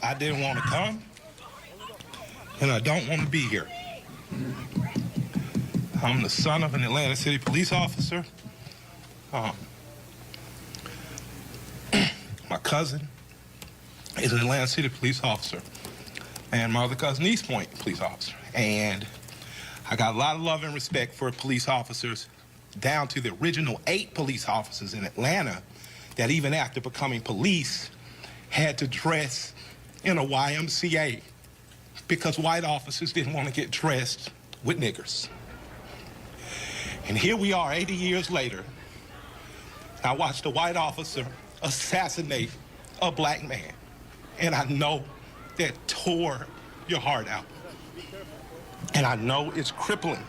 I didn't want to come, and I don't want to be here. I'm the son of an Atlanta City police officer. My cousin is an Atlanta City police officer, and my other cousin, East Point police officer. And I got a lot of love and respect for police officers, down to the original 8 police officers in Atlanta that even after becoming police had to dress in a YMCA because white officers didn't want to get dressed with niggers. And here we are 80 years later. I watched a white officer assassinate a black man. And I know that tore your heart out. And I know it's crippling.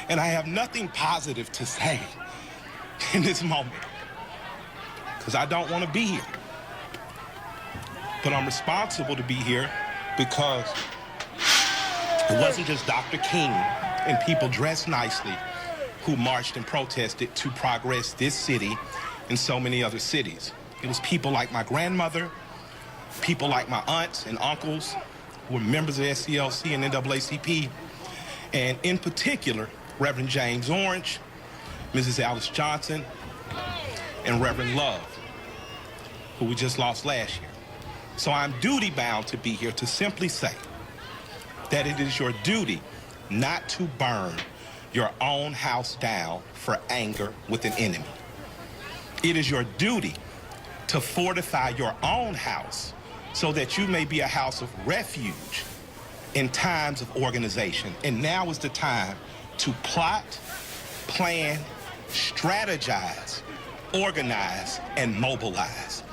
And I have nothing positive to say in this moment, because I don't want to be here. But I'm responsible to be here because it wasn't just Dr. King and people dressed nicely who marched and protested to progress this city and so many other cities. It was people like my grandmother, people like my aunts and uncles who were members of SCLC and NAACP, and in particular, Reverend James Orange, Mrs. Alice Johnson, and Reverend Love, who we just lost last year. So I'm duty-bound to be here to simply say that it is your duty not to burn your own house down for anger with an enemy. It is your duty to fortify your own house so that you may be a house of refuge in times of organization. And now is the time to plot, plan, strategize, organize, and mobilize.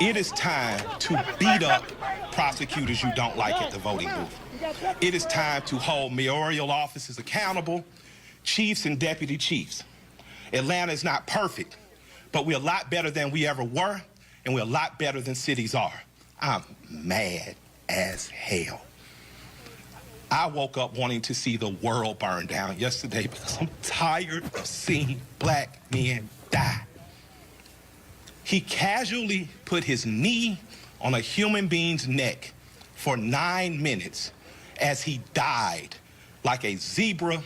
It is time to beat up prosecutors you don't like at the voting booth. It is time to hold mayoral offices accountable, chiefs and deputy chiefs. Atlanta is not perfect, but we're a lot better than we ever were, and we're a lot better than cities are. I'm mad as hell. I woke up wanting to see the world burn down yesterday because I'm tired of seeing black men die. He casually put his knee on a human being's neck for 9 minutes as he died like a zebra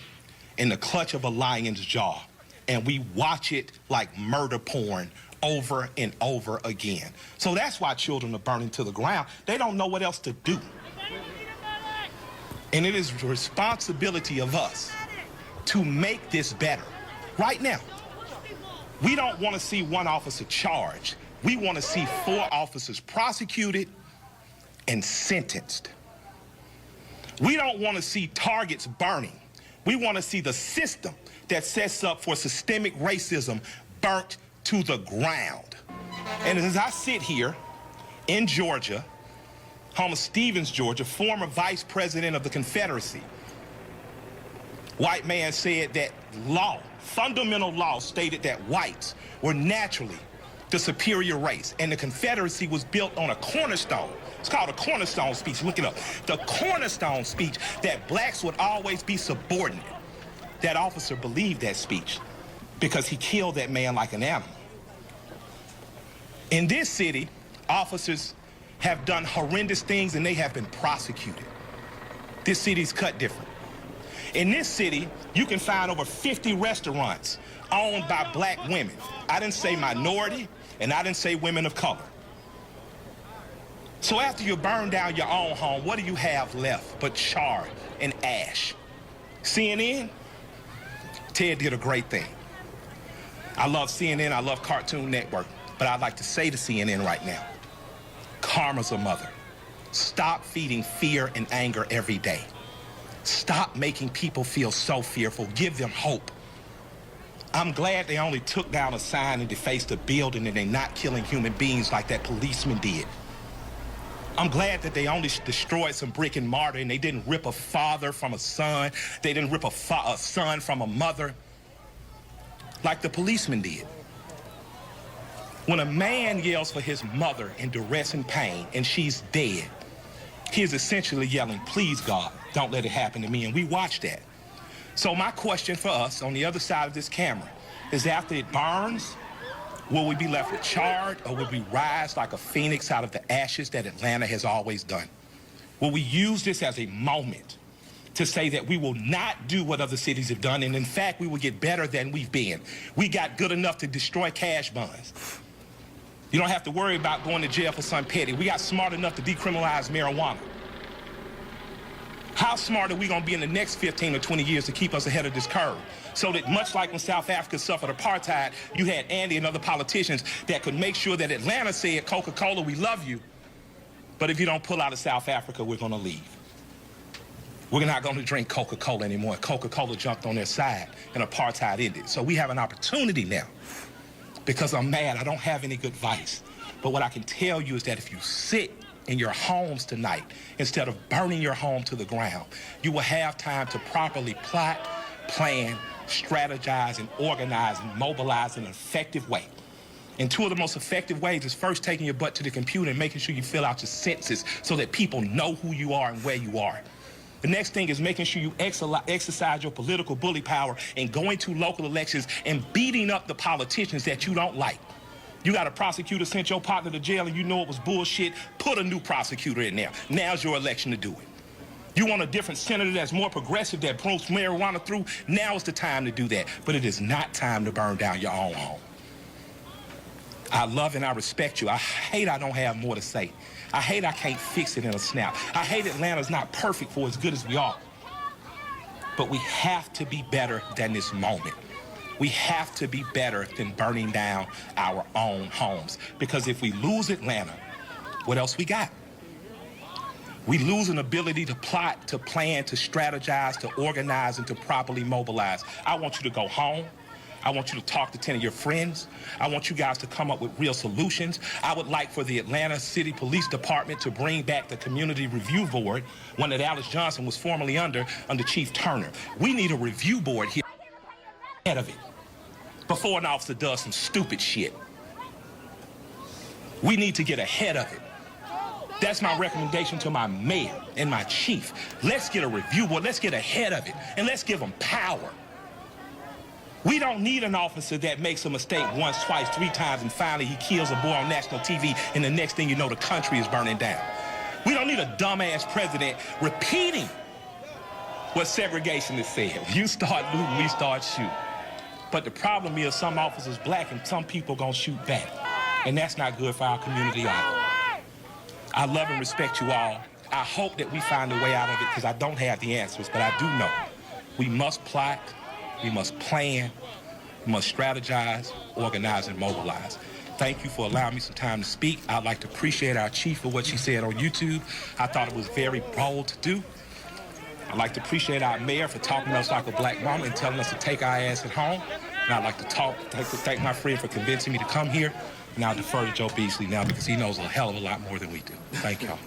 in the clutch of a lion's jaw. And we watch it like murder porn over and over again. So that's why children are burning to the ground. They don't know what else to do. And it is the responsibility of us to make this better. Right now, we don't want to see one officer charged. We want to see 4 officers prosecuted and sentenced. We don't want to see targets burning. We want to see the system that sets up for systemic racism burnt to the ground. And as I sit here in Georgia, home of Stevens, Georgia, former vice president of the Confederacy, white man said that law, fundamental law, stated that whites were naturally the superior race, and the Confederacy was built on a cornerstone. It's called a cornerstone speech. Look it up. The cornerstone speech that blacks would always be subordinate. That officer believed that speech because he killed that man like an animal. In this city, officers have done horrendous things and they have been prosecuted. This city's cut different. In this city, you can find over 50 restaurants owned by black women. I didn't say minority, and I didn't say women of color. So after you burn down your own home, what do you have left but char and ash? CNN? Ted did a great thing. I love CNN, I love Cartoon Network, but I'd like to say to CNN right now, karma's a mother. Stop feeding fear and anger every day. Stop making people feel so fearful. Give them hope. I'm glad they only took down a sign and defaced a building and they're not killing human beings like that policeman did. I'm glad that they only destroyed some brick and mortar and they didn't rip a father from a son. They didn't rip a son from a mother like the policeman did. When a man yells for his mother in duress and pain and she's dead, he is essentially yelling, please, God, don't let it happen to me. And we watch that. So my question for us on the other side of this camera is after it burns, Will we be left with charred, or will we rise like a phoenix out of the ashes that Atlanta has always done? Will we use this as a moment to say that we will not do what other cities have done, and in fact, we will get better than we've been? We got good enough to destroy cash bonds. You don't have to worry about going to jail for something petty. We got smart enough to decriminalize marijuana. How smart are we going to be in the next 15 or 20 years to keep us ahead of this curve? So that much like when South Africa suffered apartheid, you had Andy and other politicians that could make sure that Atlanta said, Coca-Cola, we love you, but if you don't pull out of South Africa, we're going to leave. We're not going to drink Coca-Cola anymore. Coca-Cola jumped on their side and apartheid ended. So we have an opportunity now. Because I'm mad, I don't have any good advice. But what I can tell you is that if you sit in your homes tonight, instead of burning your home to the ground, you will have time to properly plot, plan, strategize, and organize and mobilize in an effective way. And two of the most effective ways is first taking your butt to the computer and making sure you fill out your census so that people know who you are and where you are. The next thing is making sure you exercise your political bully power and going to local elections and beating up the politicians that you don't like. You got a prosecutor sent your partner to jail and you know it was bullshit, put a new prosecutor in there. Now's your election to do it. You want a different senator that's more progressive, that promotes marijuana through, now is the time to do that. But it is not time to burn down your own home. I love and I respect you. I hate I don't have more to say. I hate I can't fix it in a snap. I hate Atlanta's not perfect for as good as we are. But we have to be better than this moment. We have to be better than burning down our own homes. Because if we lose Atlanta, what else we got? We lose an ability to plot, to plan, to strategize, to organize, and to properly mobilize. I want you to go home. I want you to talk to 10 of your friends. I want you guys to come up with real solutions. I would like for the Atlanta City Police Department to bring back the Community Review Board, one that Alice Johnson was formerly under Chief Turner. We need a review board here ahead of it before an officer does some stupid shit. We need to get ahead of it. That's my recommendation to my mayor and my chief. Let's get a review board. Let's get ahead of it, and let's give them power. We don't need an officer that makes a mistake once, twice, 3 times, and finally he kills a boy on national TV, and the next thing you know, the country is burning down. We don't need a dumbass president repeating what segregationists said. You start looting, we start shooting. But the problem is some officers black and some people gonna shoot back. And that's not good for our community either. I love and respect you all. I hope that we find a way out of it because I don't have the answers, but I do know we must plot, we must plan, we must strategize, organize, and mobilize. Thank you for allowing me some time to speak. I'd like to appreciate our chief for what she said on YouTube. I thought it was very bold to do. I'd like to appreciate our mayor for talking to us like a black mama and telling us to take our ass at home. And I'd like to thank my friend for convincing me to come here. And I'll defer to Joe Beasley now because he knows a hell of a lot more than we do. Thank y'all.